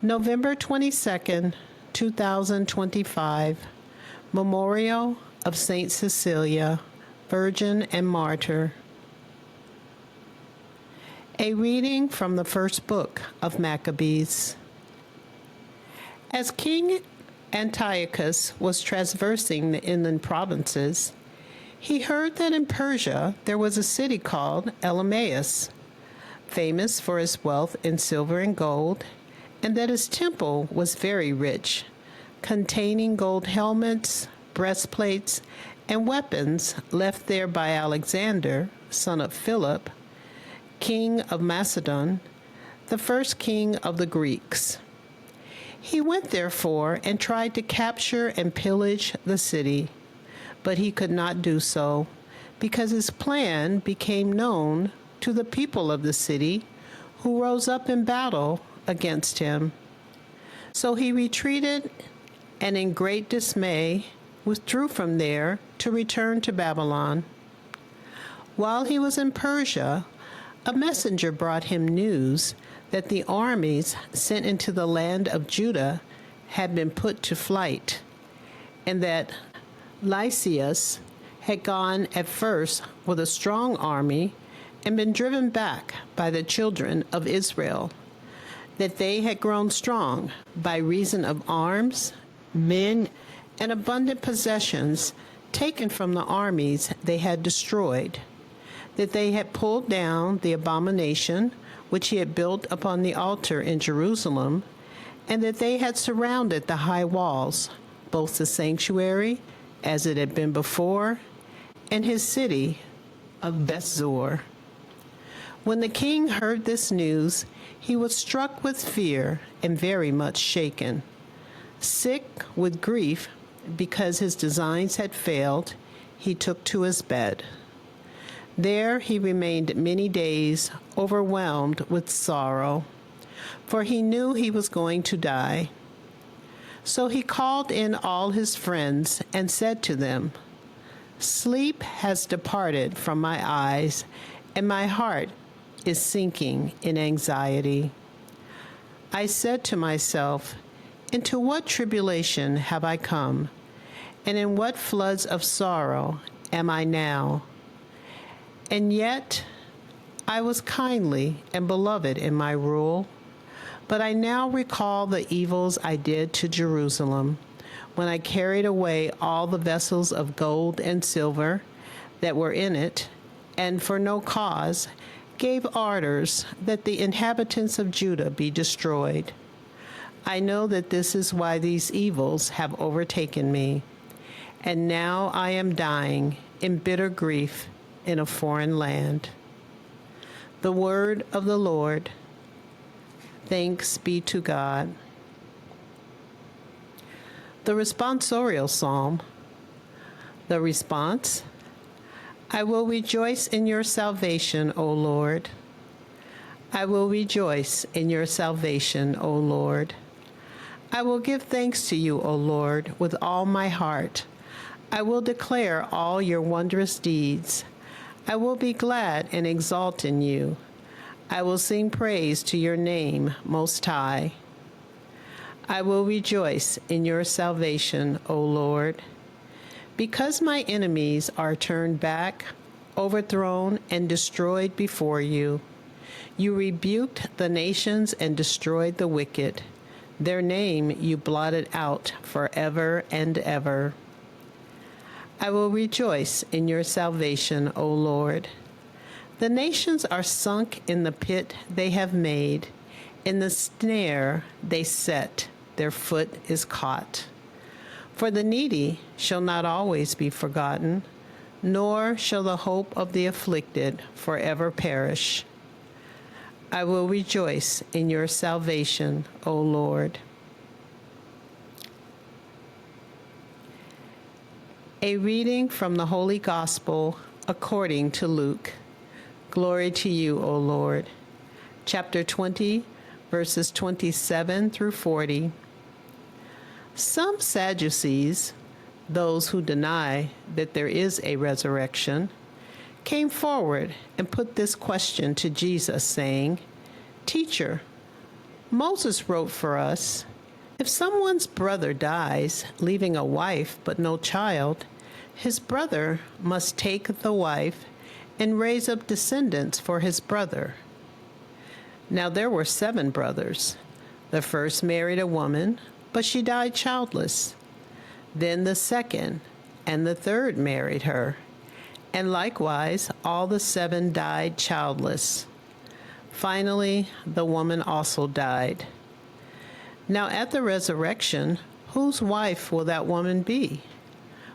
November 22nd, 2025, Memorial of Saint Cecilia, Virgin and Martyr. A reading from the first book of Maccabees. As King Antiochus was traversing the inland provinces, he heard that in Persia there was a city called Elamaeus, famous for its wealth in silver and gold, and that his temple was very rich, containing gold helmets, breastplates, and weapons left there by Alexander, son of Philip, king of Macedon, the first king of the Greeks. He went therefore and tried to capture and pillage the city, but he could not do so, because his plan became known to the people of the city, who rose up in battle against him. So he retreated and in great dismay withdrew from there to return to Babylon. While he was in Persia, a messenger brought him news that the armies sent into the land of Judah had been put to flight, and that Lysias had gone at first with a strong army and been driven back by the children of Israel, that they had grown strong by reason of arms, men, and abundant possessions taken from the armies they had destroyed, that they had pulled down the abomination which he had built upon the altar in Jerusalem, and that they had surrounded the high walls, both the sanctuary, as it had been before, and his city of Bethzur. When the king heard this news, he was struck with fear and very much shaken. Sick with grief because his designs had failed, he took to his bed. There he remained many days, overwhelmed with sorrow, for he knew he was going to die. So he called in all his friends and said to them, "Sleep has departed from my eyes, and my heart is sinking in anxiety. I said to myself, into what tribulation have I come, and in what floods of sorrow am I now? And yet I was kindly and beloved in my rule, but I now recall the evils I did to Jerusalem, when I carried away all the vessels of gold and silver that were in it, and for no cause gave orders that the inhabitants of Judah be destroyed. I know that this is why these evils have overtaken me, and now I am dying in bitter grief in a foreign land." The word of the Lord. Thanks be to God. The responsorial psalm. The response: I will rejoice in your salvation, O Lord. I will rejoice in your salvation, O Lord. I will give thanks to you, O Lord, with all my heart. I will declare all your wondrous deeds. I will be glad and exult in you. I will sing praise to your name, Most High. I will rejoice in your salvation, O Lord. Because my enemies are turned back, overthrown, and destroyed before you, you rebuked the nations and destroyed the wicked. Their name you blotted out forever and ever. I will rejoice in your salvation, O Lord. The nations are sunk in the pit they have made. In the snare they set, their foot is caught. For the needy shall not always be forgotten, nor shall the hope of the afflicted forever perish. I will rejoice in your salvation, O Lord. A reading from the Holy Gospel according to Luke. Glory to you, O Lord. Chapter 20, verses 27 through 40. Some Sadducees, those who deny that there is a resurrection, came forward and put this question to Jesus, saying, "Teacher, Moses wrote for us, if someone's brother dies, leaving a wife but no child, his brother must take the wife and raise up descendants for his brother. Now there were 7 brothers. The first married a woman, but she died childless. Then the second and the third married her, and likewise all the 7 died childless. Finally, the woman also died. Now at the resurrection, whose wife will that woman be?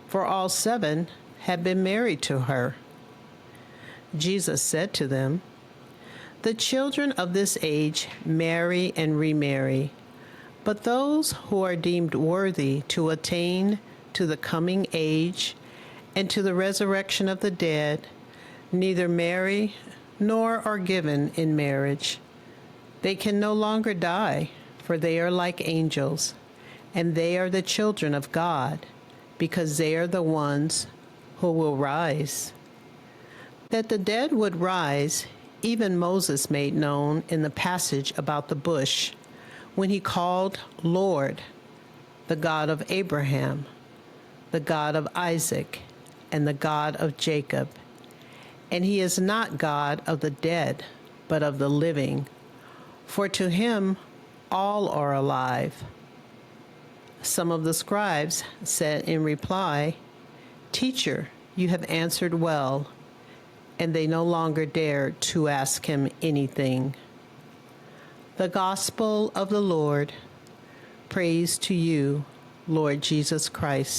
For all 7 had been married to her. Jesus said to them, the children of this age marry and remarry, but those who are deemed worthy to attain to the coming age and to the resurrection of the dead neither marry nor are given in marriage. They can no longer die, for they are like angels, and they are the children of God, because they are the ones who will rise. That the dead would rise, even Moses made known in the passage about the bush, when he called Lord, the God of Abraham, the God of Isaac, and the God of Jacob. And he is not God of the dead, but of the living, for to him all are alive. Some of the scribes said in reply, Teacher, you have answered well. And they no longer dared to ask him anything. The Gospel of the Lord. Praise to you, Lord Jesus Christ.